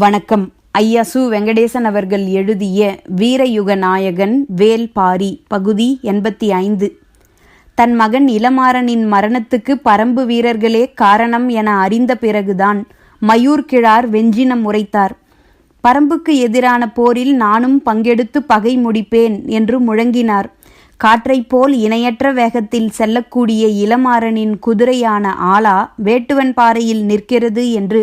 வணக்கம். ஐயா சு. வெங்கடேசன் அவர்கள் எழுதிய வீரயுக நாயகன் வேல்பாரி பகுதி 85. தன் மகன் இளமாறனின் மரணத்துக்கு பரம்பு வீரர்களே காரணம் என அறிந்த பிறகுதான் மயூர்கிழார் வெஞ்சினம் உரைத்தார். பரம்புக்கு எதிரான போரில் நானும் பங்கெடுத்து பகை முடிப்பேன் என்று முழங்கினார். காற்றைப் போல் இணையற்ற வேகத்தில் செல்லக்கூடிய இளமாறனின் குதிரையான ஆலா வேட்டுவன் பாறையில் நிற்கிறது என்று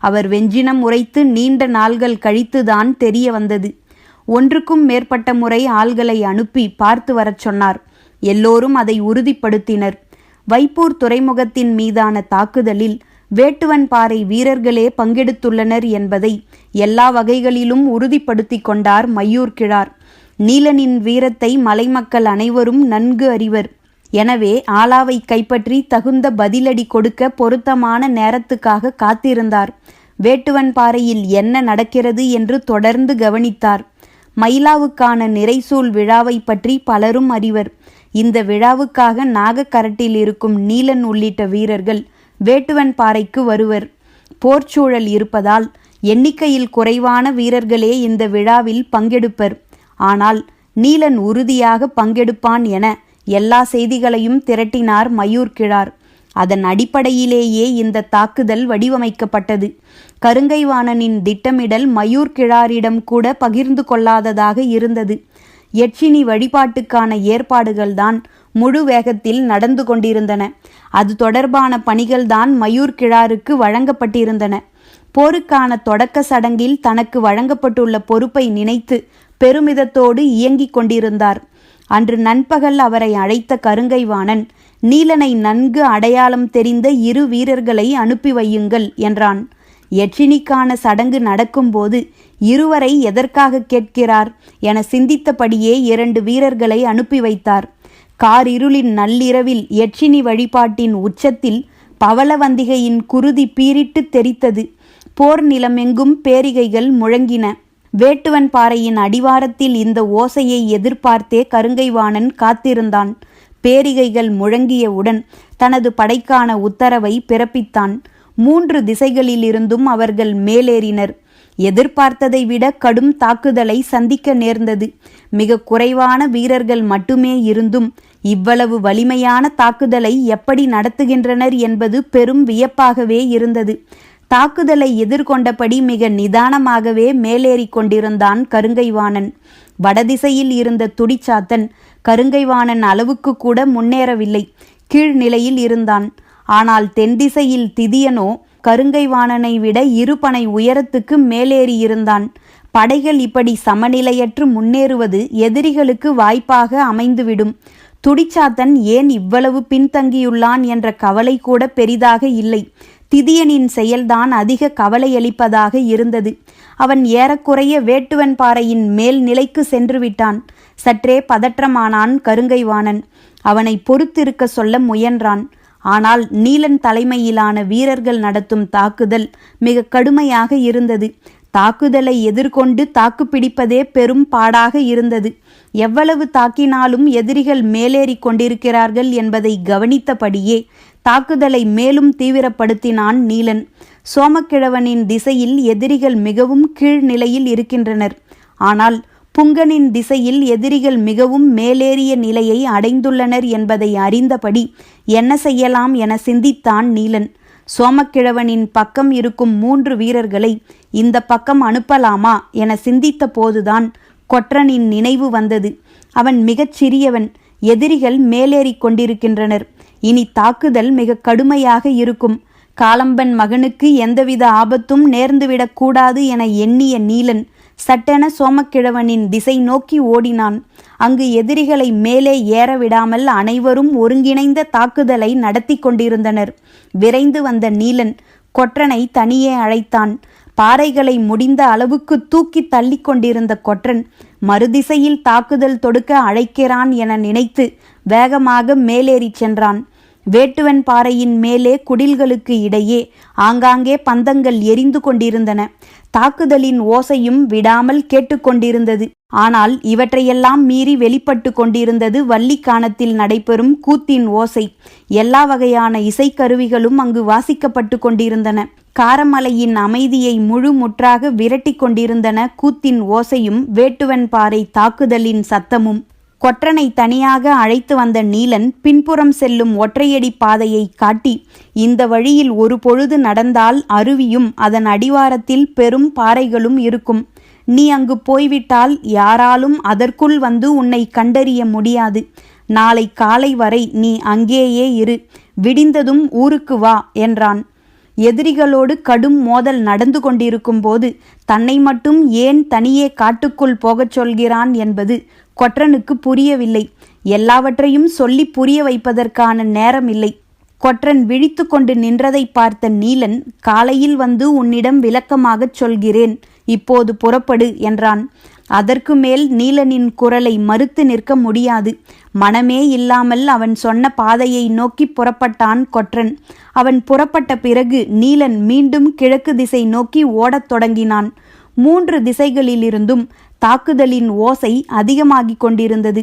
அவர் வெஞ்சினம் உரைத்து நீண்ட நாள்கள் கழித்துதான் தெரிய வந்தது. ஒன்றுக்கும் மேற்பட்ட முறை ஆள்களை அனுப்பி பார்த்து வரச் சொன்னார். எல்லோரும் அதை உறுதிப்படுத்தினர். வைப்பூர் துறைமுகத்தின் மீதான தாக்குதலில் வேட்டுவன் பாறை வீரர்களே பங்கெடுத்துள்ளனர் என்பதை எல்லா வகைகளிலும் உறுதிப்படுத்தி கொண்டார் மயூர்கிழார். நீலனின் வீரத்தை மலைமக்கள் அனைவரும் நன்கு அறிவர். எனவே ஆலாவை கைப்பற்றி தகுந்த பதிலடி கொடுக்க பொருத்தமான நேரத்துக்காக காத்திருந்தார். வேட்டுவன் பாறையில் என்ன நடக்கிறது என்று தொடர்ந்து கவனித்தார். மயிலாவுக்கான நிறைசூல் விழாவை பற்றி பலரும் அறிவர். இந்த விழாவுக்காக நாகக்கரட்டில் இருக்கும் நீலன் உள்ளிட்ட வீரர்கள் வேட்டுவன் பாறைக்கு வருவர். போர்ச்சூழல் இருப்பதால் எண்ணிக்கையில் குறைவான வீரர்களே இந்த விழாவில் பங்கெடுப்பர். ஆனால் நீலன் உறுதியாக பங்கெடுப்பான் என எல்லா செய்திகளையும் திரட்டினார் மயூர்கிழார். அதன் அடிப்படையிலேயே இந்த தாக்குதல் வடிவமைக்கப்பட்டது. கருங்கைவாணனின் திட்டமிடல் மயூர்கிழாரிடம் கூட பகிர்ந்து கொள்ளாததாக இருந்தது. யட்சினி வழிபாட்டுக்கான ஏற்பாடுகள்தான் முழு வேகத்தில் நடந்து கொண்டிருந்தன. அது தொடர்பான பணிகள்தான் மயூர்கிழாருக்கு வழங்கப்பட்டிருந்தன. போருக்கான தொடக்க சடங்கில் தனக்கு வழங்கப்பட்டுள்ள பொறுப்பை நினைத்து பெருமிதத்தோடு இயங்கிக் கொண்டிருந்தார். அன்று நண்பகல் அவரை அழைத்த கருங்கைவாணன், நீலனை நன்கு அடையாளம் தெரிந்த 2 வீரர்களை அனுப்பி வையுங்கள் என்றான். யட்சினிக்கான சடங்கு நடக்கும்போது இருவரை எதற்காக கேட்கிறார் என சிந்தித்தபடியே 2 வீரர்களை அனுப்பி வைத்தார். காரிருளின் நள்ளிரவில் யட்சினி வழிபாட்டின் உச்சத்தில் பவளவந்திகையின் குருதி பீரிட்டு தெரித்தது. போர் நிலமெங்கும் பேரிகைகள் முழங்கின. வேட்டுவன் பாறையின் அடிவாரத்தில் இந்த ஓசையை எதிர்பார்த்தே கருங்கைவாணன் காத்திருந்தான். பேரிகைகள் முழங்கியவுடன் தனது படைக்கான உத்தரவை பிறப்பித்தான். 3 திசைகளிலிருந்தும் அவர்கள் மேலேறினர். எதிர்பார்த்ததை விட கடும் தாக்குதலை சந்திக்க நேர்ந்தது. மிக குறைவான வீரர்கள் மட்டுமே இருந்தும் இவ்வளவு வலிமையான தாக்குதலை எப்படி நடத்துகின்றனர் என்பது பெரும் வியப்பாகவே இருந்தது. தாக்குதலை எதிர்கொண்டபடி மிக நிதானமாகவே மேலேறி கொண்டிருந்தான் கருங்கைவாணன். வடதிசையில் இருந்த துடிச்சாத்தன் கருங்கைவாணன் அளவுக்கு கூட முன்னேறவில்லை. கீழ்நிலையில் இருந்தான். ஆனால் தென் திசையில் திதியனோ கருங்கைவாணனை விட 2 பனை உயரத்துக்கு மேலேறியிருந்தான். படைகள் இப்படி சமநிலையற்று முன்னேறுவது எதிரிகளுக்கு வாய்ப்பாக அமைந்துவிடும். துடிச்சாத்தன் ஏன் இவ்வளவு பின்தங்கியுள்ளான் என்ற கவலை கூட பெரிதாக இல்லை. திதியனின் செயல்தான் அதிக கவலையளிப்பதாக இருந்தது. அவன் ஏறக்குறைய வேட்டுவன் பாறையின் மேல் நிலைக்கு சென்று விட்டான். சற்றே பதற்றமானான் கருங்கைவாணன். அவனை பொறுத்திருக்க சொல்ல முயன்றான். ஆனால் நீலன் தலைமையிலான வீரர்கள் நடத்தும் தாக்குதல் மிக கடுமையாக இருந்தது. தாக்குதலை எதிர்கொண்டு தாக்குப்பிடிப்பதே பெரும் பாடாக இருந்தது. எவ்வளவு தாக்கினாலும் எதிரிகள் மேலேறி கொண்டிருக்கிறார்கள் என்பதை கவனித்தபடியே தாக்குதலை மேலும் தீவிரப்படுத்தினான் நீலன். சோமக்கிழவனின் திசையில் எதிரிகள் மிகவும் கீழ்நிலையில் இருக்கின்றனர். ஆனால் புங்கனின் திசையில் எதிரிகள் மிகவும் மேலேறிய நிலையை அடைந்துள்ளனர் என்பதை அறிந்தபடி என்ன செய்யலாம் என சிந்தித்தான் நீலன். சோமக்கிழவனின் பக்கம் இருக்கும் 3 வீரர்களை இந்த பக்கம் அனுப்பலாமா என சிந்தித்த போதுதான் கொற்றனின் நினைவு வந்தது. அவன் மிகச் சிறியவன். எதிரிகள் மேலேறி கொண்டிருக்கின்றனர். இனி தாக்குதல் மிக கடுமையாக இருக்கும். காலம்பன் மகனுக்கு எந்தவித ஆபத்தும் நேர்ந்துவிடக்கூடாது என எண்ணிய நீலன் சட்டென சோமக்கிழவனின் திசை நோக்கி ஓடினான். அங்கு எதிரிகளை மேலே ஏற விடாமல் அனைவரும் ஒருங்கிணைந்த தாக்குதலை நடத்தி கொண்டிருந்தனர். விரைந்து வந்த நீலன் கொற்றனை தனியே அழைத்தான். பாறைகளை முடிந்த அளவுக்கு தூக்கி தள்ளி கொண்டிருந்த கொற்றன் மறுதிசையில் தாக்குதல் தொடுக்க அழைக்கிறான் என நினைத்து வேகமாக மேலேறி சென்றான். வேட்டுவன் பாறையின் மேலே குடில்களுக்கு இடையே ஆங்காங்கே பந்தங்கள் எரிந்து கொண்டிருந்தன. தாக்குதலின் ஓசையும் விடாமல் கேட்டுக்கொண்டிருந்தது. ஆனால் இவற்றையெல்லாம் மீறி வெளிப்பட்டு கொண்டிருந்தது வள்ளிக்கானத்தில் நடைபெறும் கூத்தின் ஓசை. எல்லா வகையான இசைக்கருவிகளும் அங்கு வாசிக்கப்பட்டு கொண்டிருந்தன. காரமலையின் அமைதியை முழு முற்றாக விரட்டி கொண்டிருந்தன கூத்தின் ஓசையும் வேட்டுவன் பாறை தாக்குதலின் சத்தமும். கொற்றனை தனியாக அழைத்து வந்த நீலன் பின்புறம் செல்லும் ஒற்றையடி பாதையை காட்டி, இந்த வழியில் ஒரு பொழுது நடந்தால் அருவியும் அதன் அடிவாரத்தில் பெரும் பாறைகளும் இருக்கும். நீ அங்கு போய்விட்டால் யாராலும் அதற்குள் வந்து உன்னை கண்டறிய முடியாது. நாளை காலை வரை நீ அங்கேயே இரு. விடிந்ததும் ஊருக்கு வா என்றான். எதிரிகளோடு கடும் மோதல் நடந்து கொண்டிருக்கும் போது தன்னை மட்டும் ஏன் தனியே காட்டுக்குள் போகச் சொல்கிறான் என்பது கொற்றனுக்கு புரியவில்லை. எல்லாவற்றையும் சொல்லி புரிய வைப்பதற்கான நேரமில்லை. கொற்றன் விழித்து கொண்டு நின்றதை பார்த்த நீலன், காலையில் வந்து உன்னிடம் விளக்கமாகச் சொல்கிறேன், இப்போது புறப்படு என்றான். அதற்கு மேல் நீலனின் குரலை மறுத்து நிற்க முடியாது. மனமே இல்லாமல் அவன் சொன்ன பாதையை நோக்கி புறப்பட்டான் கொற்றன். அவன் புறப்பட்ட பிறகு நீலன் மீண்டும் கிழக்கு திசை நோக்கி ஓடத் தொடங்கினான். 3 திசைகளிலிருந்தும் தாக்குதலின் ஓசை அதிகமாகிக் கொண்டிருந்தது.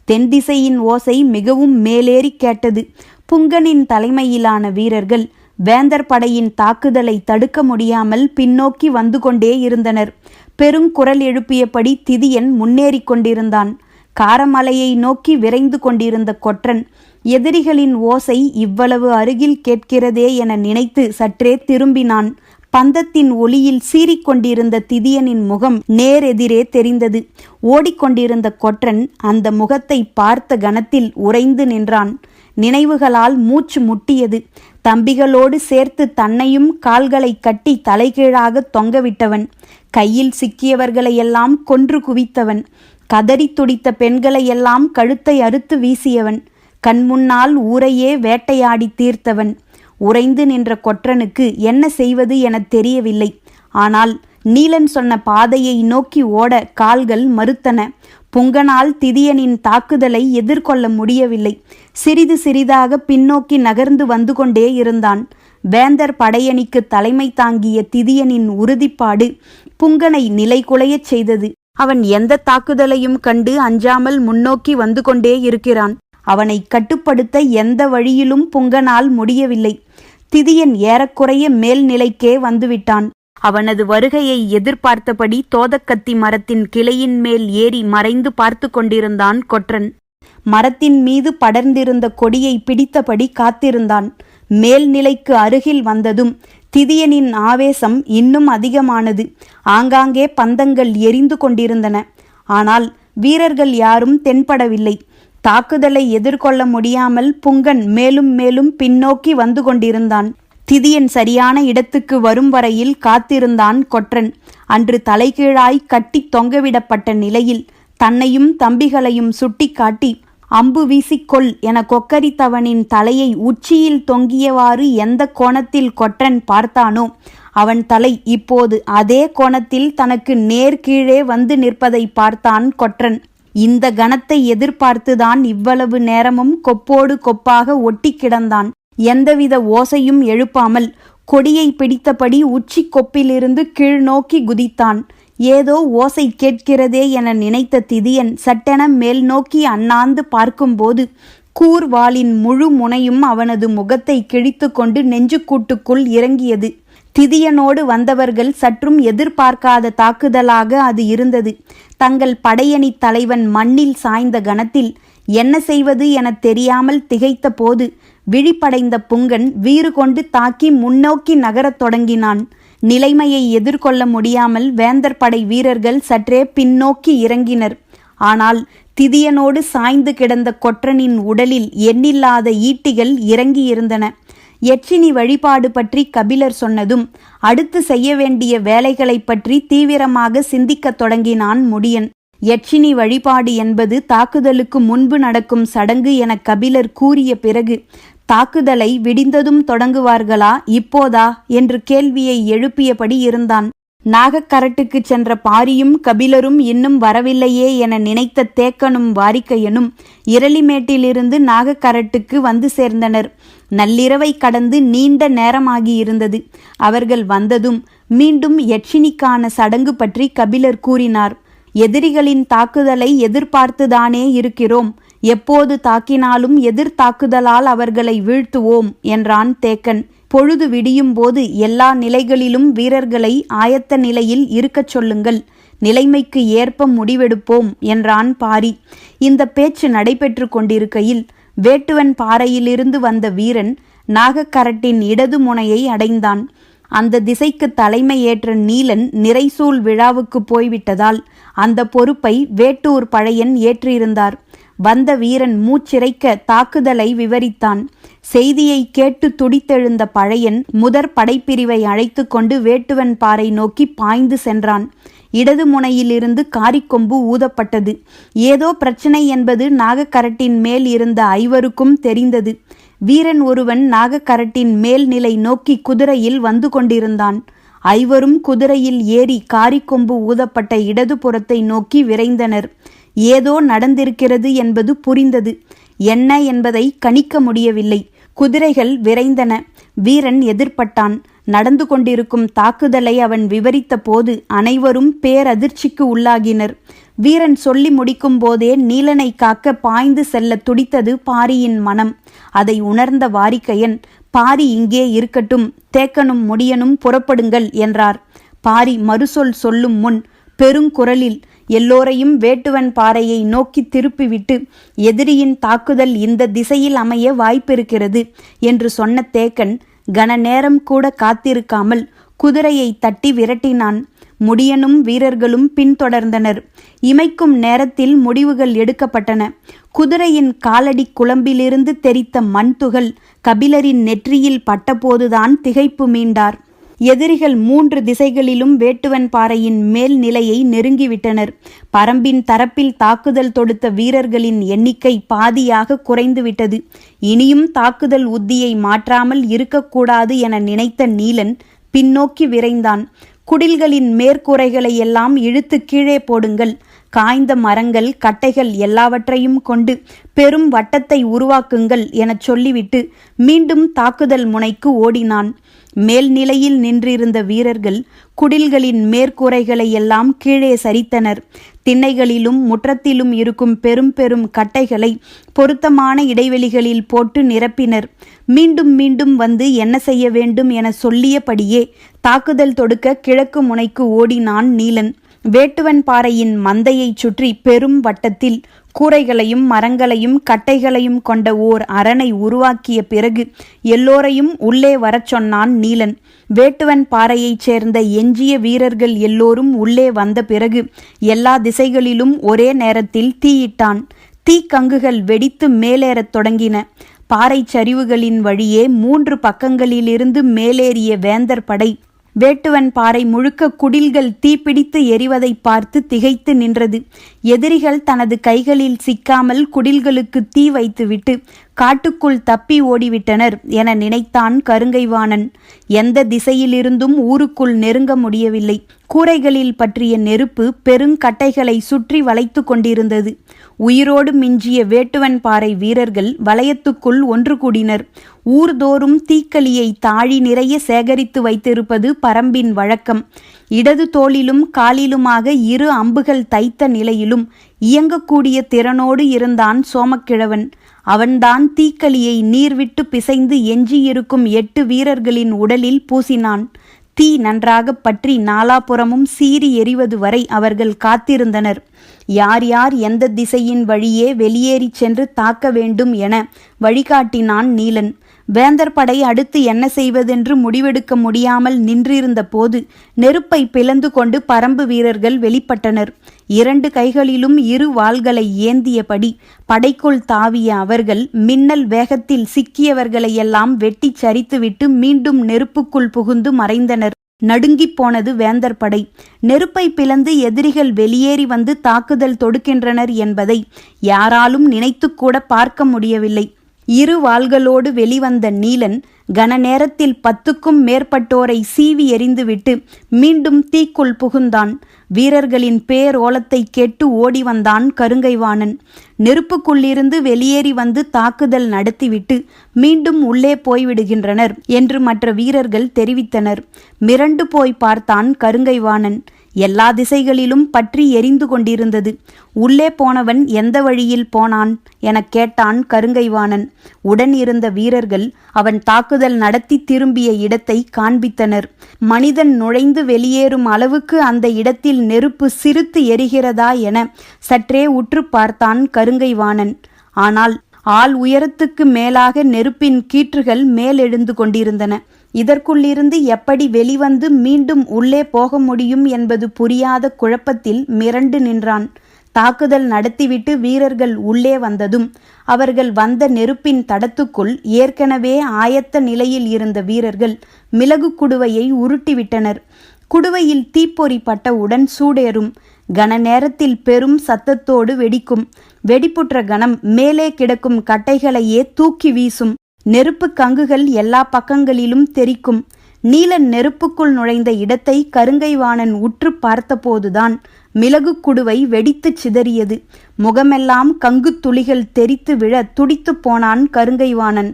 தென் திசையின் ஓசை மிகவும் மேலேறி கேட்டது. புங்கனின் தலைமையிலான வீரர்கள் வேந்தர் படையின் தாக்குதலை தடுக்க முடியாமல் பின்னோக்கி வந்து கொண்டே இருந்தனர். பெருங்குரல் எழுப்பியபடி திதியன் முன்னேறி கொண்டிருந்தான். காரமலையை நோக்கி விரைந்து கொண்டிருந்த கொற்றன் எதிரிகளின் ஓசை இவ்வளவு அருகில் கேட்கிறதே என நினைத்து சற்றே திரும்பினான். பந்தத்தின் ஒளியில் சீறிக்கொண்டிருந்த திதியனின் முகம் நேரெதிரே தெரிந்தது. ஓடிக்கொண்டிருந்த கொற்றன் அந்த முகத்தை பார்த்த கணத்தில் உறைந்து நின்றான். நினைவுகளால் மூச்சு முட்டியது. தம்பிகளோடு சேர்த்து தன்னையும் கால்களை கட்டி தலைகீழாக தொங்கவிட்டவன், கையில் சிக்கியவர்களையெல்லாம் கொன்று குவித்தவன், கதறி துடித்த பெண்களையெல்லாம் கழுத்தை அறுத்து வீசியவன், கண்முன்னால் ஊரையே வேட்டையாடி தீர்த்தவன். உறைந்து நின்ற கொற்றனுக்கு என்ன செய்வது என தெரியவில்லை. ஆனால் நீலன் சொன்ன பாதையை நோக்கி ஓட கால்கள் மறுத்தன. புங்கனால் திதியனின் தாக்குதலை எதிர்கொள்ள முடியவில்லை. சிறிது சிறிதாக பின்னோக்கி நகர்ந்து வந்து கொண்டே இருந்தான். வேந்தர் படையணிக்கு தலைமை தாங்கிய திதியனின் உறுதிப்பாடு புங்கனை நிலைகுலையச் செய்தது. அவன் எந்த தாக்குதலையும் கண்டு அஞ்சாமல் முன்னோக்கி வந்து கொண்டே இருக்கிறான். அவனை கட்டுப்படுத்த எந்த வழியிலும் புங்கனால் முடியவில்லை. திதியன் ஏறக்குறைய மேல்நிலைக்கே வந்துவிட்டான். அவனது வருகையை எதிர்பார்த்தபடி தோதக்கத்தி மரத்தின் கிளையின் மேல் ஏறி மறைந்து பார்த்து கொண்டிருந்தான் கொற்றன். மரத்தின் மீது படர்ந்திருந்த கொடியை பிடித்தபடி காத்திருந்தான். மேல்நிலைக்கு அருகில் வந்ததும் திதியனின் ஆவேசம் இன்னும் அதிகமானது. ஆங்காங்கே பந்தங்கள் எரிந்து கொண்டிருந்தன. ஆனால் வீரர்கள் யாரும் தென்படவில்லை. தாக்குதலை எதிர்கொள்ள முடியாமல் புங்கன் மேலும் மேலும் பின்னோக்கி வந்து கொண்டிருந்தான். திதியன் சரியான இடத்துக்கு வரும் வரையில் காத்திருந்தான் கொற்றன். அன்று தலைகீழாய் கட்டி தொங்கவிடப்பட்ட நிலையில் தன்னையும் தம்பிகளையும் சுட்டி காட்டி அம்பு வீசிக்கொள் என கொக்கரித்தவனின் தலையை உச்சியில் தொங்கியவாறு எந்த கோணத்தில் கொற்றன் பார்த்தானோ அவன் தலை இப்போது அதே கோணத்தில் தனக்கு நேர்கீழே வந்து நிற்பதை பார்த்தான் கொற்றன். இந்த கணத்தை எதிர்பார்த்துதான் இவ்வளவு நேரமும் கொப்போடு கொப்பாக ஒட்டி கிடந்தான். எந்தவித ஓசையும் எழுப்பாமல் கொடியை பிடித்தபடி உச்சி கொப்பிலிருந்து கீழ் நோக்கி குதித்தான். ஏதோ ஓசை கேட்கிறதே என நினைத்த திதியன் சட்டென மேல் நோக்கி அண்ணாந்து பார்க்கும்போது கூர்வாளின் முழு முனையும் அவனது முகத்தை கிழித்து கொண்டு நெஞ்சுக்கூட்டுக்குள் இறங்கியது. திதியனோடு வந்தவர்கள் சற்றும் எதிர்பார்க்காத தாக்குதலாக அது இருந்தது. தங்கள் படையணி தலைவன் மண்ணில் சாய்ந்த கணத்தில் என்ன செய்வது என தெரியாமல் திகைத்த போது விழிப்படைந்த புங்கன் வீறு கொண்டு தாக்கி முன்னோக்கி நகரத் தொடங்கினான். நிலைமையை எதிர்கொள்ள முடியாமல் வேந்தர் படை வீரர்கள் சற்றே பின்னோக்கி இறங்கினர். ஆனால் திதியனோடு சாய்ந்து கிடந்த கொற்றனின் உடலில் எண்ணில்லாத ஈட்டிகள் இறங்கியிருந்தன. யட்சினி வழிபாடு பற்றி கபிலர் சொன்னதும் அடுத்து செய்ய வேண்டிய வேலைகளை பற்றி தீவிரமாக சிந்திக்கத் தொடங்கினான் முடியன். யட்சினி வழிபாடு என்பது தாக்குதலுக்கு முன்பு நடக்கும் சடங்கு என கபிலர் கூறிய பிறகு தாக்குதலை விடிந்ததும் தொடங்குவார்களா இப்போதா என்று கேள்வியை எழுப்பியபடி இருந்தான். நாகக்கரட்டுக்கு சென்ற பாரியும் கபிலரும் இன்னும் வரவில்லையே என நினைத்த தேக்கனும் வாரிக்கையனும் இரளிமேட்டிலிருந்து நாகக்கரட்டுக்கு வந்து சேர்ந்தனர். நள்ளிரவை கடந்து நீண்ட நேரமாகியிருந்தது. அவர்கள் வந்ததும் மீண்டும் யட்சினிக்கான சடங்கு பற்றி கபிலர் கூறினார். எதிரிகளின் தாக்குதலை எதிர்பார்த்துதானே இருக்கிறோம். எப்போது தாக்கினாலும் எதிர்த்தாக்குதலால் அவர்களை வீழ்த்துவோம் என்றான் தேக்கன். பொழுது விடியும் போது எல்லா நிலைகளிலும் வீரர்களை ஆயத்த நிலையில் இருக்கச் சொல்லுங்கள். நிலைமைக்கு ஏற்ப முடிவெடுப்போம் என்றான் பாரி. இந்த பேச்சு நடைபெற்று கொண்டிருக்கையில் வேட்டுவன் பாறையிலிருந்து வந்த வீரன் நாகக்கரட்டின் இடது முனையை அடைந்தான். அந்த திசைக்கு தலைமை ஏற்ற நீலன் நிறைசூல் விழாவுக்கு போய்விட்டதால் அந்த பொறுப்பை வேட்டூர் பழையன் ஏற்றிருந்தார். வந்த வீரன் மூச்சிறைக்க தாக்குதலை விவரித்தான். செய்தியை கேட்டு துடித்தெழுந்த பழையன் முதற் படைப்பிரிவை அழைத்து கொண்டு வேட்டுவன் பாறை நோக்கி பாய்ந்து சென்றான். இடது முனையிலிருந்து காரிக்கொம்பு ஊதப்பட்டது. ஏதோ பிரச்சனை என்பது நாகக்கரட்டின் மேல் இருந்த ஐவருக்கும் தெரிந்தது. வீரன் ஒருவன் நாகக்கரட்டின் மேல்நிலை நோக்கி குதிரையில் வந்து கொண்டிருந்தான். ஐவரும் குதிரையில் ஏறி காரிக்கொம்பு ஊதப்பட்ட இடது புறத்தை நோக்கி விரைந்தனர். ஏதோ நடந்திருக்கிறது என்பது புரிந்தது. என்ன என்பதை கணிக்க முடியவில்லை. குதிரைகள் விரைந்தன. வீரன் எதிர்பட்டான். நடந்து கொண்டிருக்கும் தாக்குதலை அவன் விவரித்த போது அனைவரும் பேரதிர்ச்சிக்கு உள்ளாகினர். வீரன் சொல்லி முடிக்கும் போதே நீலனை காக்க பாய்ந்து செல்ல துடித்தது பாரியின் மனம். அதை உணர்ந்த வாரிக்கையன், பாரி இங்கே இருக்கட்டும், தேக்கனும் முடியனும் புறப்படுங்கள் என்றார். பாரி மறுசொல் சொல்லும் முன் பெருங்குரலில் எல்லோரையும் வேட்டுவன் பாறையை நோக்கி திருப்பிவிட்டு, எதிரியின் தாக்குதல் இந்த திசையில் அமைய வாய்ப்பிருக்கிறது என்று சொன்ன தேக்கன் கன நேரம் கூட காத்திருக்காமல் குதிரையை தட்டி விரட்டினான். முடியனும் வீரர்களும் பின்தொடர்ந்தனர். இமைக்கும் நேரத்தில் முடிவுகள் எடுக்கப்பட்டன. குதிரையின் காலடி குளம்பிலிருந்து தெரித்த மண்துகள் கபிலரின் நெற்றியில் பட்டபோதுதான் திகைப்பு மீண்டார். எதிரிகள் 3 திசைகளிலும் வேட்டுவன் பாறையின் மேல் நிலையை நெருங்கிவிட்டனர். பரம்பின் தரப்பில் தாக்குதல் தொடுத்த வீரர்களின் எண்ணிக்கை பாதியாக குறைந்துவிட்டது. இனியும் தாக்குதல் உத்தியை மாற்றாமல் இருக்கக்கூடாது என நினைத்த நீலன் பின்னோக்கி விரைந்தான். குடில்களின் மேற்கூரைகளை எல்லாம் இழுத்து கீழே போடுங்கள். காய்ந்த மரங்கள், கட்டைகள் எல்லாவற்றையும் கொண்டு பெரும் வட்டத்தை உருவாக்குங்கள் எனச் சொல்லிவிட்டு மீண்டும் தாக்குதல் முனைக்கு ஓடினான். மேல்நிலையில் நின்றிருந்த வீரர்கள் குடில்களின் மேற்கூரைகளை எல்லாம் கீழே சரித்தனர். திண்ணைகளிலும் முற்றத்திலும் இருக்கும் பெரும் பெரும் கட்டைகளை பொருத்தமான இடைவெளிகளில் போட்டு நிரப்பினர். மீண்டும் மீண்டும் வந்து என்ன செய்ய வேண்டும் என சொல்லியபடியே தாக்குதல் தொடுக்க கிழக்கு முனைக்கு ஓடினான் நீலன். வேட்டுவன் பாறையின் மந்தையை சுற்றி பெரும் வட்டத்தில் கூரைகளையும் மரங்களையும் கட்டைகளையும் கொண்ட ஓர் அரணை உருவாக்கிய பிறகு எல்லோரையும் உள்ளே வரச் சொன்னான் நீலன். வேட்டுவன் பாறையைச் சேர்ந்த எஞ்சிய வீரர்கள் எல்லோரும் உள்ளே வந்த பிறகு எல்லா திசைகளிலும் ஒரே நேரத்தில் தீயிட்டான். தீக்கங்குகள் வெடித்து மேலேறத் தொடங்கின. பாறை சரிவுகளின் வழியே 3 பக்கங்களிலிருந்து மேலேறிய வேந்தர் படை வேட்டுவன் பாறை முழுக்க குடில்கள் தீப்பிடித்து எரிவதை பார்த்து திகைத்து நின்றது. எதிரிகள் தனது கைகளில் சிக்காமல் குடில்களுக்கு தீ வைத்துவிட்டு காட்டுக்குள் தப்பி ஓடிவிட்டனர் என நினைத்தான் கருங்கைவாணன். எந்த திசையிலிருந்தும் ஊருக்குள் நெருங்க முடியவில்லை. கூரைகளில் பற்றிய நெருப்பு பெருங்கட்டைகளை சுற்றி வளைத்து கொண்டிருந்தது. உயிரோடு மிஞ்சிய வேட்டுவன் பாறை வீரர்கள் வளையத்துக்குள் ஒன்று கூடினர். ஊர்தோறும் தீக்களியை தாழி நிறைய சேகரித்து வைத்திருப்பது பரம்பின் வழக்கம். இடது தோளிலும் காலிலுமாக 2 அம்புகள் தைத்த நிலையிலும் இயங்கக்கூடிய திறனோடு இருந்தான் சோமக்கிழவன். அவன்தான் தீக்களியை நீர்விட்டு பிசைந்து எஞ்சியிருக்கும் 8 வீரர்களின் உடலில் பூசினான். தீ நன்றாக பற்றி நாலாபுறமும் சீறி எறிவது வரை அவர்கள் காத்திருந்தனர். யார் யார் எந்த திசையின் வழியே வெளியேறிச் சென்று தாக்க வேண்டும் என வழிகாட்டினான் நீலன். வேந்தர் படை அடுத்து என்ன செய்வதென்று முடிவெடுக்க முடியாமல் நின்றிருந்த போது நெருப்பை பிளந்து கொண்டு பரம்பு வீரர்கள் வெளிப்பட்டனர். 2 கைகளிலும் 2 வாள்களை ஏந்தியபடி படைக்குள் தாவிய அவர்கள் மின்னல் வேகத்தில் சிக்கியவர்களையெல்லாம் வெட்டி சரித்துவிட்டு மீண்டும் நெருப்புக்குள் புகுந்து மறைந்தனர். நடுங்கிப் போனது வேந்தர் படை. நெருப்பை பிளந்து எதிரிகள் வெளியேறி வந்து தாக்குதல் தொடுக்கின்றனர் என்பதை யாராலும் நினைத்துக்கூட பார்க்க முடியவில்லை. 2 வாள்களோடு வெளிவந்த நீலன் கன நேரத்தில் 10க்கும் மேற்பட்டோரை சீவி எறிந்துவிட்டு மீண்டும் தீக்குள் புகுந்தான். வீரர்களின் பேரோலத்தை கேட்டு ஓடி வந்தான் கருங்கைவாணன். நெருப்புக்குள்ளிருந்து வெளியேறி வந்து தாக்குதல் நடத்திவிட்டு மீண்டும் உள்ளே போய்விடுகின்றனர் என்று மற்ற வீரர்கள் தெரிவித்தனர். மிரண்டு போய் பார்த்தான் கருங்கைவாணன். எல்லா திசைகளிலும் பற்றி எரிந்து கொண்டிருந்தது. உள்ளே போனவன் எந்த வழியில் போனான் எனக் கேட்டான் கருங்கைவாணன். உடன் இருந்த வீரர்கள் அவன் தாக்குதல் நடத்தி திரும்பிய இடத்தை காண்பித்தனர். மனிதன் நுழைந்து வெளியேறும் அளவுக்கு அந்த இடத்தில் நெருப்பு சிறுத்து எரிகிறதா என சற்றே உற்று பார்த்தான் கருங்கைவாணன். ஆனால் ஆள் உயரத்துக்கு மேலாக நெருப்பின் கீற்றுகள் மேலெழுந்து கொண்டிருந்தன. இதற்குள்ளிருந்து எப்படி வெளிவந்து மீண்டும் உள்ளே போக முடியும் என்பது புரியாத குழப்பத்தில் மிரண்டு நின்றான். தாக்குதல் நடத்திவிட்டு வீரர்கள் உள்ளே வந்ததும் அவர்கள் வந்த நெருப்பின் தடத்துக்குள் ஏற்கனவே ஆயத்த நிலையில் இருந்த வீரர்கள் மிளகு குடுவையை உருட்டிவிட்டனர். குடுவையில் தீப்பொறி பட்டவுடன் சூடேறும். கன நேரத்தில் பெரும் சத்தத்தோடு வெடிக்கும். வெடிப்புற்ற கணம் மேலே கிடக்கும் கட்டைகளையே தூக்கி வீசும். நெருப்பு கங்குகள் எல்லா பக்கங்களிலும் தெறிக்கும். நீலன் நெருப்புக்குள் நுழைந்த இடத்தை கருங்கைவாணன் உற்று பார்த்தபோதுதான் மிளகு குடுவை வெடித்து சிதறியது. முகமெல்லாம் கங்கு துளிகள் தெறித்து விழ துடித்து போனான் கருங்கைவாணன்.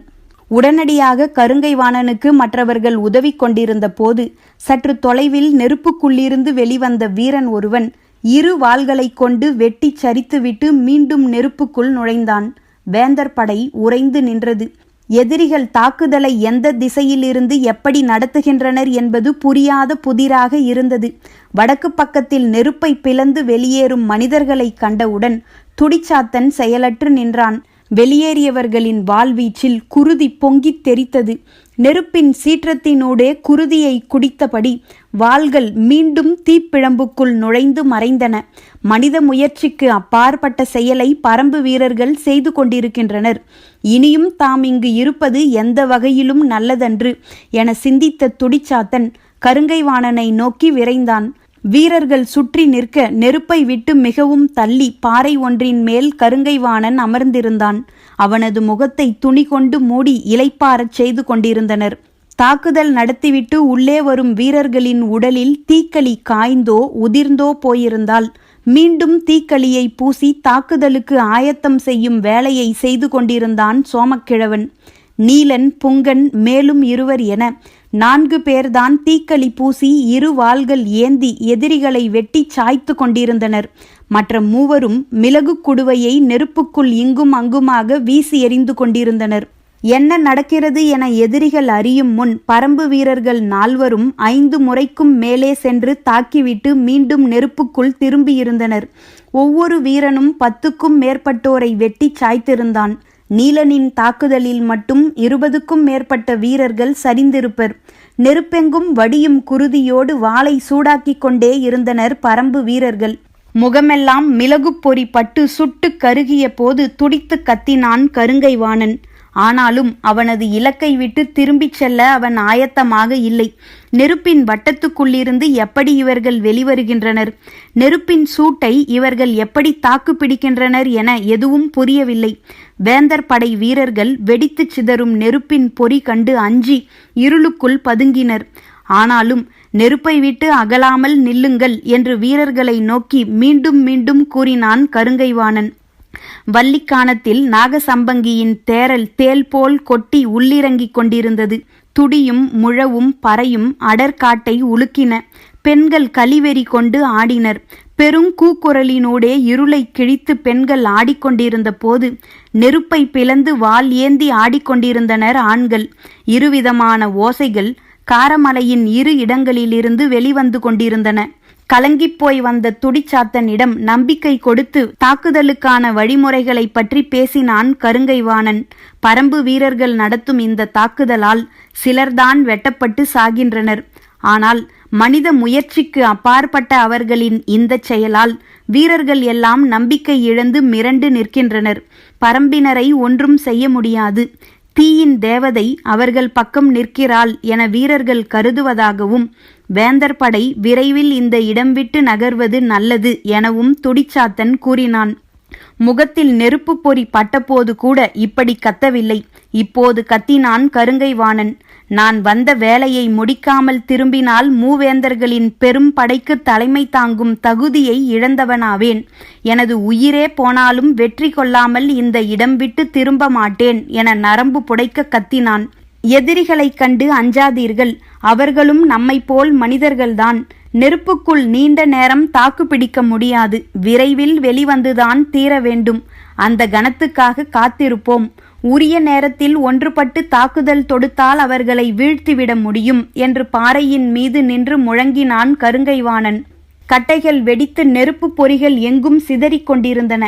உடனடியாக கருங்கைவாணனுக்கு மற்றவர்கள் உதவி கொண்டிருந்த போது சற்று தொலைவில் நெருப்புக்குள்ளிருந்து வெளிவந்த வீரன் ஒருவன் இரு வாள்களை கொண்டு வெட்டி சரித்துவிட்டு மீண்டும் நெருப்புக்குள் நுழைந்தான். வேந்தர் படை உறைந்து நின்றது. எதிரிகள் தாக்குதலை எந்த திசையிலிருந்து எப்படி நடத்துகின்றனர் என்பது புரியாத புதிராக இருந்தது. வடக்கு பக்கத்தில் நெருப்பை பிளந்து வெளியேறும் மனிதர்களை கண்டவுடன் துடிச்சாத்தன் செயலற்று நின்றான். வெளியேறியவர்களின் வாள்வீச்சில் குருதி பொங்கித் தெரித்தது. நெருப்பின் சீற்றத்தினூடே குருதியை குடித்தபடி வாள்கள் மீண்டும் தீப்பிழம்புக்குள் நுழைந்து மறைந்தன. மனித முயற்சிக்கு அப்பாற்பட்ட செயலை பரம்பு வீரர்கள் செய்து கொண்டிருக்கின்றனர். இனியும் தாம் இங்கு இருப்பது எந்த வகையிலும் நல்லதன்று என சிந்தித்த துடிச்சாத்தன் கருங்கைவாணனை நோக்கி விரைந்தான். வீரர்கள் சுற்றி நிற்க நெருப்பை விட்டு மிகவும் தள்ளி பாறை ஒன்றின் மேல் கருங்கைவாணன் அமர்ந்திருந்தான். அவனது முகத்தை துணி கொண்டு மூடி இளைப்பாறச் செய்து கொண்டிருந்தனர். தாக்குதல் நடத்திவிட்டு உள்ளே வரும் வீரர்களின் உடலில் தீக்களி காய்ந்தோ உதிர்ந்தோ போயிருந்தால் மீண்டும் தீக்களியை பூசி தாக்குதலுக்கு ஆயத்தம் செய்யும் வேலையை செய்து கொண்டிருந்தான் சோமக்கிழவன். நீலன், புங்கன், மேலும் இருவர் என 4 பேர்தான் தீக்களி பூசி இரு வாள்கள் ஏந்தி எதிரிகளை வெட்டி சாய்த்து கொண்டிருந்தனர். மற்ற 3வரும் மிளகு குடுவையை நெருப்புக்குள் இங்கும் அங்குமாக வீசி எறிந்து கொண்டிருந்தனர். என்ன நடக்கிறது என எதிரிகள் அறியும் முன் பரம்பு வீரர்கள் 4வரும் 5 முறைக்கும் மேலே சென்று தாக்கிவிட்டு மீண்டும் நெருப்புக்குள் திரும்பியிருந்தனர். ஒவ்வொரு வீரனும் 10க்கும் மேற்பட்டோரை வெட்டி சாய்த்திருந்தான். நீலனின் தாக்குதலில் மட்டும் 20க்கும் மேற்பட்ட வீரர்கள் சரிந்திருப்பர். நெருப்பெங்கும் வடியும் குருதியோடு வாளை சூடாக்கிக் கொண்டே இருந்தனர் பரம்பு வீரர்கள். முகமெல்லாம் மிளகு பொறி பட்டு சுட்டு கருகிய போது துடித்து கத்தினான் கருங்கைவாணன். ஆனாலும் அவனது இலக்கை விட்டு திரும்பிச் செல்ல அவன் ஆயத்தமாக இல்லை. நெருப்பின் வட்டத்துக்குள்ளிருந்து எப்படி இவர்கள் வெளிவருகின்றனர், நெருப்பின் சூட்டை இவர்கள் எப்படி தாக்கு பிடிக்கின்றனர் என எதுவும் புரியவில்லை. வேந்தர் படை வீரர்கள் வெடித்து சிதறும் நெருப்பின் பொறி கண்டு அஞ்சி இருளுக்குள் பதுங்கினர். ஆனாலும் நெருப்பை விட்டு அகலாமல் நில்லுங்கள் என்று வீரர்களை நோக்கி மீண்டும் மீண்டும் கூறினான் கருங்கைவாணன். வள்ளிக்கானத்தில் நாகசம்பங்கியின் தேரல் தேல் போல் கொட்டி உள்ளிறங்கிக் கொண்டிருந்தது. துடியும் முழவும் பறையும் அடற்காட்டை உலுக்கின. பெண்கள் கலிவெறி கொண்டு ஆடினர். பெருங்கூக்குரலினூடே இருளை கிழித்து பெண்கள் ஆடிக்கொண்டிருந்த போது நெருப்பை பிளந்து வாள் ஏந்தி ஆடிக்கொண்டிருந்தனர் ஆண்கள். இருவிதமான ஓசைகள் காரமலையின் இரு இடங்களிலிருந்து வெளிவந்து கொண்டிருந்தன. கலங்கிப்போய் வந்த துடிச்சாத்தனிடம் நம்பிக்கை கொடுத்து தாக்குதலுக்கான வழிமுறைகளை பற்றி பேசினான் கருங்கைவாணன். பரம்பு வீரர்கள் நடத்தும் இந்த தாக்குதலால் சிலர்தான் வெட்டப்பட்டு சாகின்றனர். ஆனால் மனித முயற்சிக்கு அப்பாற்பட்ட அவர்களின் இந்த செயலால் வீரர்கள் எல்லாம் நம்பிக்கை இழந்து மிரண்டு நிற்கின்றனர். பரம்பினரை ஒன்றும் செய்ய முடியாது. தீயின் தேவதை அவர்கள் பக்கம் நிற்கிறாள் என வீரர்கள் கருதுவதாகவும் வேந்தர் படை விரைவில் இந்த இடம் விட்டு நகர்வது நல்லது எனவும் துடிச்சாத்தன் கூறினான். முகத்தில் நெருப்பு பொறி பட்டபோது கூட இப்படி கத்தவில்லை. இப்போது கத்தினான் கருங்கைவாணன். நான் வந்த வேலையை முடிக்காமல் திரும்பினால் மூவேந்தர்களின் பெரும் படைக்கு தலைமை தாங்கும் தகுதியை இழந்தவனாவேன். எனது உயிரே போனாலும் வெற்றி கொள்ளாமல் இந்த இடம் விட்டு திரும்ப மாட்டேன் என நரம்பு புடைக்க கத்தினான். எதிரிகளைக் கண்டு அஞ்சாதீர்கள், அவர்களும் நம்மைப் போல் மனிதர்கள்தான். நெருப்புக்குள் நீண்ட நேரம் தாக்கு பிடிக்க முடியாது, விரைவில் வெளிவந்துதான் தீர வேண்டும். அந்த கணத்துக்காக காத்திருப்போம். உரிய நேரத்தில் ஒன்றுபட்டு தாக்குதல் தொடுத்தால் அவர்களை வீழ்த்திவிட முடியும் என்று பாறையின் மீது நின்று முழங்கினான் கருங்கைவாணன். கட்டைகள் வெடித்து நெருப்பு பொறிகள் எங்கும் சிதறிக் கொண்டிருந்தன.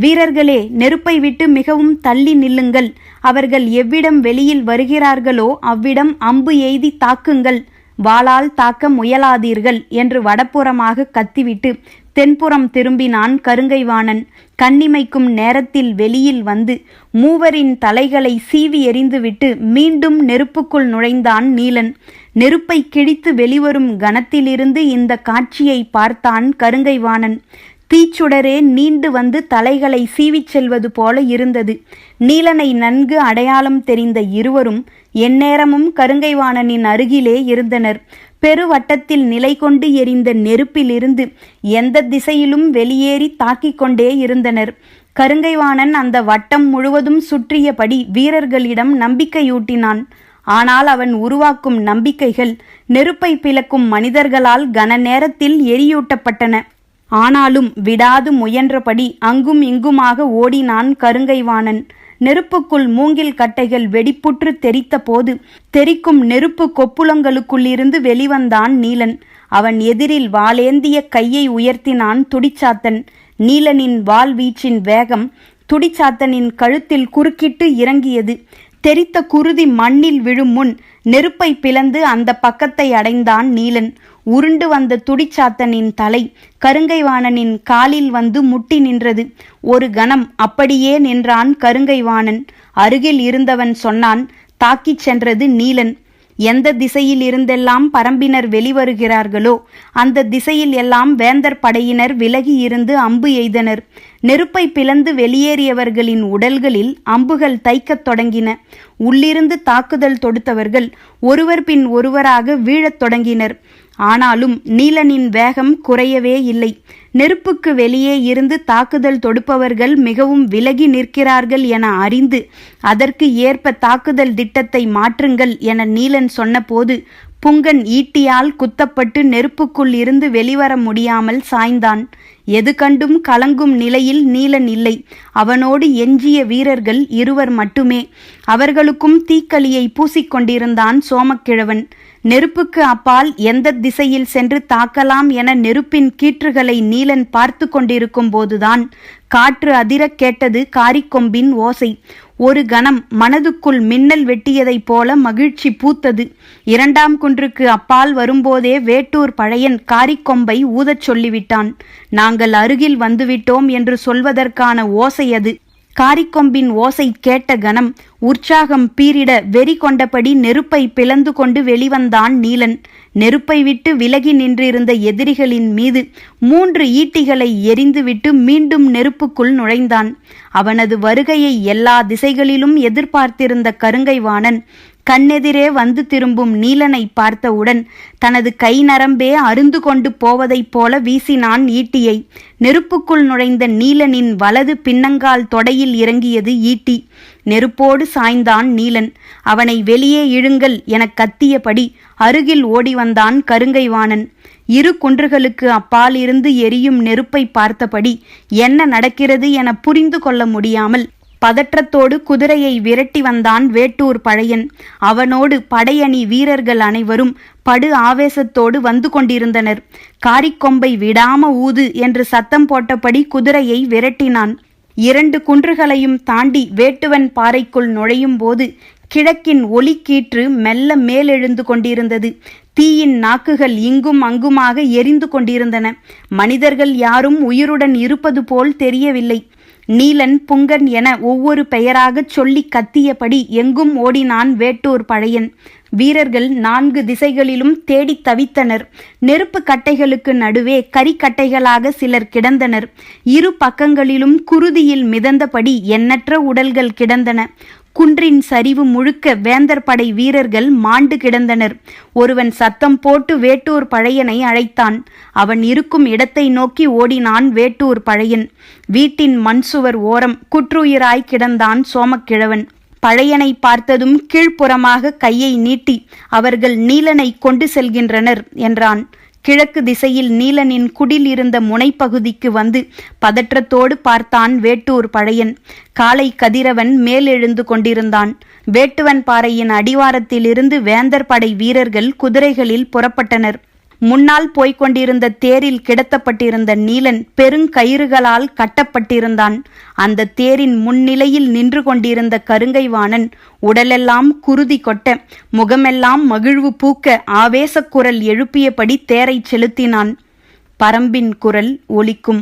வீரர்களே, நெருப்பை விட்டு மிகவும் தள்ளி நில்லுங்கள். அவர்கள் எவ்விடம் வெளியில் வருகிறார்களோ அவ்விடம் அம்பு எய்தி தாக்குங்கள். வாளால் தாக்க முயலாதீர்கள் என்று வடப்புறமாக கத்திவிட்டு தென்புறம் திரும்பினான் கருங்கைவாணன். கண்ணிமைக்கும் நேரத்தில் வெளியில் வந்து மூவரின் தலைகளை சீவி எறிந்துவிட்டு மீண்டும் நெருப்புக்குள் நுழைந்தான் நீலன். நெருப்பை கிழித்து வெளிவரும் கணத்திலிருந்து இந்த காட்சியை பார்த்தான் கருங்கைவாணன். தீச்சுடரே நீண்டு வந்து தலைகளை சீவிச் செல்வது போல இருந்தது. நீலனை நன்கு அடையாளம் தெரிந்த இருவரும் எந்நேரமும் கருங்கைவாணனின் அருகிலே இருந்தனர். பெருவட்டத்தில் நிலை கொண்டு எரிந்த நெருப்பிலிருந்து எந்த திசையிலும் வெளியேறி தாக்கிக் கொண்டே இருந்தனர். கருங்கைவாணன் அந்த வட்டம் முழுவதும் சுற்றியபடி வீரர்களிடம் நம்பிக்கையூட்டினான். ஆனால் அவன் உருவாக்கும் நம்பிக்கைகள் நெருப்பை பிளக்கும் மனிதர்களால் கன நேரத்தில் எரியூட்டப்பட்டன. ஆனாலும் விடாது முயன்றபடி அங்கும் இங்குமாக ஓடினான் கருங்கைவாணன். நெருப்புக்குள் மூங்கில் கட்டைகள் வெடிப்புற்று தெரித்த போது தெரிக்கும் நெருப்பு கொப்புளங்களுக்குள்ளிருந்து வெளிவந்தான் நீலன். அவன் எதிரில் வாளேந்திய கையை உயர்த்தினான் துடிச்சாத்தன். நீலனின் வாள் வீச்சின் வேகம் துடிச்சாத்தனின் கழுத்தில் குறுக்கிட்டு இறங்கியது. தெரித்த குருதி மண்ணில் விழும் முன் நெருப்பை பிளந்து அந்த பக்கத்தை அடைந்தான் நீலன். உருண்டு வந்த துடிச்சாத்தனின் தலை கருங்கைவாணனின் காலில் வந்து முட்டி நின்றது. ஒரு கணம் அப்படியே நின்றான் கருங்கைவாணன். அருகில் இருந்தவன் சொன்னான், தாக்கிச் சென்றது நீலன். எந்த திசையில் இருந்தெல்லாம் பரம்பினர் வெளிவருகிறார்களோ அந்த திசையில் எல்லாம் வேந்தர் படையினர் விலகி இருந்து அம்பு எய்தனர். நெருப்பை பிளந்து வெளியேறியவர்களின் உடல்களில் அம்புகள் தைக்கத் தொடங்கின. உள்ளிருந்து தாக்குதல் தொடுத்தவர்கள் ஒருவர் பின் ஒருவராக வீழத் தொடங்கினர். ஆனாலும் நீலனின் வேகம் குறையவே இல்லை. நெருப்புக்கு வெளியே இருந்து தாக்குதல் தொடுப்பவர்கள் மிகவும் விலகி நிற்கிறார்கள் என அறிந்து அதற்கு ஏற்ப தாக்குதல் திட்டத்தை மாற்றுங்கள் என நீலன் சொன்னபோது புங்கன் ஈட்டியால் குத்தப்பட்டு நெருப்புக்குள் இருந்து வெளிவர முடியாமல் சாய்ந்தான். எது கண்டும் கலங்கும் நிலையில் நீலன் இல்லை. அவனோடு எஞ்சிய வீரர்கள் இருவர் மட்டுமே. அவர்களுக்கும் தீக்களியை பூசிக்கொண்டிருந்தான் சோமக்கிழவன். நெருப்புக்கு அப்பால் எந்த திசையில் சென்று தாக்கலாம் என நெருப்பின் கீற்றுகளை நீலன் பார்த்து கொண்டிருக்கும் போதுதான் காற்று அதிரக் கேட்டது காரிக்கொம்பின் ஓசை. ஒரு கணம் மனதுக்குள் மின்னல் வெட்டியதைப் போல மகிழ்ச்சி பூத்தது. இரண்டாம் குன்றுக்கு அப்பால் வரும்போதே வேட்டூர் பழையன் காரிக்கொம்பை ஊதச் சொல்லிவிட்டான். நாங்கள் அருகில் வந்துவிட்டோம் என்று சொல்வதற்கான ஓசை அது. காரிக்கொம்பின் ஓசை கேட்ட கணம் உற்சாகம் பீரிட வெறி கொண்டபடி நெருப்பை பிளந்து கொண்டு வெளிவந்தான் நீலன். நெருப்பை விட்டு விலகி நின்றிருந்த எதிரிகளின் மீது 3 ஈட்டிகளை எரிந்துவிட்டு மீண்டும் நெருப்புக்குள் நுழைந்தான். அவனது வருகையை எல்லா திசைகளிலும் எதிர்பார்த்திருந்த கருங்கைவாணன் கண்ணெதிரே வந்து திரும்பும் நீலனை பார்த்தவுடன் தனது கை நரம்பே அருந்து கொண்டு போவதைப் போல வீசினான் ஈட்டியை. நெருப்புக்குள் நுழைந்த நீலனின் வலது பின்னங்கால் தொடையில் இறங்கியது ஈட்டி. நெருப்போடு சாய்ந்தான் நீலன். அவனை வெளியே இழுங்கள் என கத்தியபடி அருகில் ஓடி வந்தான் கருங்கைவாணன். 2 குன்றுகளுக்கு அப்பால் இருந்து எரியும் நெருப்பை பார்த்தபடி என்ன நடக்கிறது என புரிந்து கொள்ள முடியாமல் பதற்றத்தோடு குதிரையை விரட்டி வந்தான் வேட்டூர் பழையன். அவனோடு படையணி வீரர்கள் அனைவரும் படு ஆவேசத்தோடு வந்து கொண்டிருந்தனர். காரிக்கொம்பை விடாம ஊது என்று சத்தம் போட்டபடி குதிரையை விரட்டினான். 2 குன்றுகளையும் தாண்டி வேட்டுவன் பாறைக்குள் நுழையும் போது கிழக்கின் ஒளிக்கீற்று மெல்ல மேலெழுந்து கொண்டிருந்தது. தீயின் நாக்குகள் இங்கும் அங்குமாக எரிந்து கொண்டிருந்தன. மனிதர்கள் யாரும் உயிருடன் இருப்பது போல் தெரியவில்லை. நீலன், புங்கன் என ஒவ்வொரு பெயராகச் சொல்லி கத்தியபடி எங்கும் ஓடினான் வேட்டூர் பழையன். வீரர்கள் 4 திசைகளிலும் தேடி தவித்தனர். நெருப்பு கட்டைகளுக்கு நடுவே கரிக்கட்டைகளாக சிலர் கிடந்தனர். 2 பக்கங்களிலும் குருதியில் மிதந்தபடி எண்ணற்ற உடல்கள் கிடந்தன. குன்றின் சரிவு முழுக்க வேந்தர் படை வீரர்கள் மாண்டு கிடந்தனர். ஒருவன் சத்தம் போட்டு வேட்டூர் பழையனை அழைத்தான். அவன் இருக்கும் இடத்தை நோக்கி ஓடினான் வேட்டூர் பழையன். வீட்டின் மண் சுவர் ஓரம் குற்றுயிராய் கிடந்தான் சோமக்கிழவன். பழையனை பார்த்ததும் கீழ்ப்புறமாக கையை நீட்டி, அவர்கள் நீலனை கொண்டு செல்கின்றனர் என்றான். கிழக்கு திசையில் நீலனின் குடில் இருந்த முனைப்பகுதிக்கு வந்து பதற்றத்தோடு பார்த்தான் வேட்டூர் பழையன். காலை கதிரவன் மேலெழுந்து கொண்டிருந்தான். வேட்டுவன் பாறையின் அடிவாரத்திலிருந்து வேந்தர் படை வீரர்கள் குதிரைகளில் புறப்பட்டனர். முன்னால் போய்க் கொண்டிருந்த தேரில் கிடத்தப்பட்டிருந்த நீலன் பெருங்கயிறுகளால் கட்டப்பட்டிருந்தான். அந்த தேரின் முன்னிலையில் நின்று கொண்டிருந்த கருங்கைவாணன் உடலெல்லாம் குருதி கொட்ட, முகமெல்லாம் மகிழ்வு பூக்க ஆவேசக் குரல் எழுப்பியபடி தேரைச் செலுத்தினான். பரம்பின் குரல் ஒலிக்கும்.